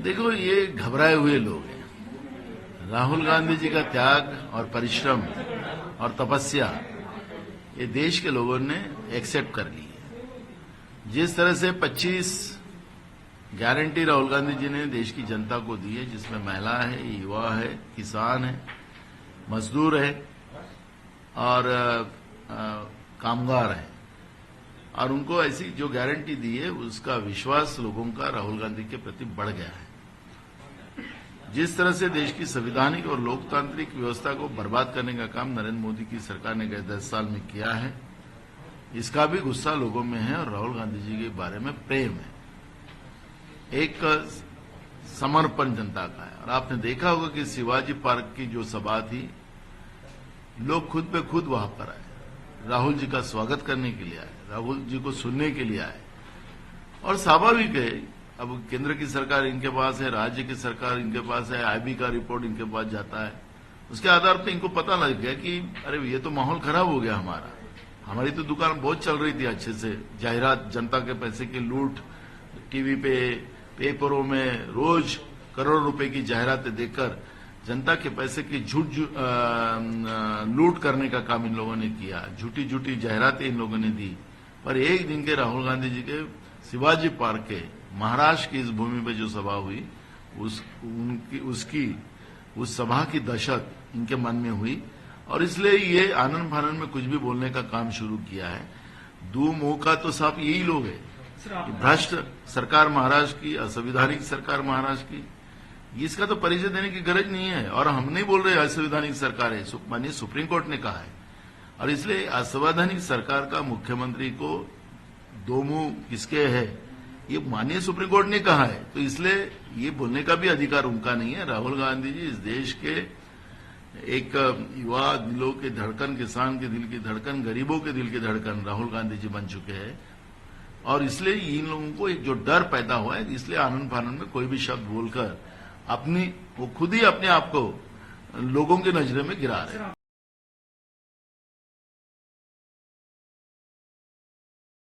देखो, ये घबराए हुए लोग हैं। राहुल गांधी जी का त्याग और परिश्रम और तपस्या ये देश के लोगों ने एक्सेप्ट कर ली है। जिस तरह से 25 गारंटी राहुल गांधी जी ने देश की जनता को दी है, जिसमें महिला है, युवा है, किसान है, मजदूर है और कामगार है, और उनको ऐसी जो गारंटी दी है उसका विश्वास लोगों का राहुल गांधी के प्रति बढ़ गया है। जिस तरह से देश की संवैधानिक और लोकतांत्रिक व्यवस्था को बर्बाद करने का काम नरेंद्र मोदी की सरकार ने गए 10 साल में किया है, इसका भी गुस्सा लोगों में है और राहुल गांधी जी के बारे में प्रेम है, एक समर्पण जनता का है। और आपने देखा होगा कि शिवाजी पार्क की जो सभा थी, लोग खुद पे खुद वहां पर आए, राहुल जी का स्वागत करने के लिए आए, राहुल जी को सुनने के लिए आए। और स्वाभाविक है, अब केंद्र की सरकार इनके पास है, राज्य की सरकार इनके पास है, आईबी का रिपोर्ट इनके पास जाता है, उसके आधार पर इनको पता लग गया कि अरे ये तो माहौल खराब हो गया हमारी तो दुकान बहुत चल रही थी अच्छे से, जाहिरात, जनता के पैसे की लूट, टीवी पे, पेपरों में रोज करोड़ों रुपए की जाहिरातें देकर जनता के पैसे की लूट करने का काम इन लोगों ने किया, झूठी झूठी जाहिरातें इन लोगों ने दी। पर एक दिन के राहुल गांधी जी के शिवाजी पार्क के महाराष्ट्र की इस भूमि पर जो सभा हुई, उस सभा की दहशत इनके मन में हुई और इसलिए ये आनंद फानंद में कुछ भी बोलने का काम शुरू किया है। दो मुंह का तो साफ यही लोग है, भ्रष्ट सरकार महाराष्ट्र की, असंवैधानिक सरकार महाराष्ट्र की, इसका तो परिचय देने की गरज नहीं है। और हम नहीं बोल रहे असंवैधानिक सरकार है, माननीय सुप्रीम कोर्ट ने कहा है। और इसलिए असंवैधानिक सरकार का मुख्यमंत्री को दो मुंह किसके है, ये माननीय सुप्रीम कोर्ट ने कहा है, तो इसलिए ये बोलने का भी अधिकार उनका नहीं है। राहुल गांधी जी इस देश के एक युवा दिलों के धड़कन, किसान के दिल की धड़कन, गरीबों के दिल की धड़कन राहुल गांधी जी बन चुके हैं। और इसलिए इन लोगों को एक जो डर पैदा हुआ है, इसलिए आनंद फानंद में कोई भी शब्द बोलकर वो खुद ही अपने आप को लोगों की नजरों में गिरा रहे हैं।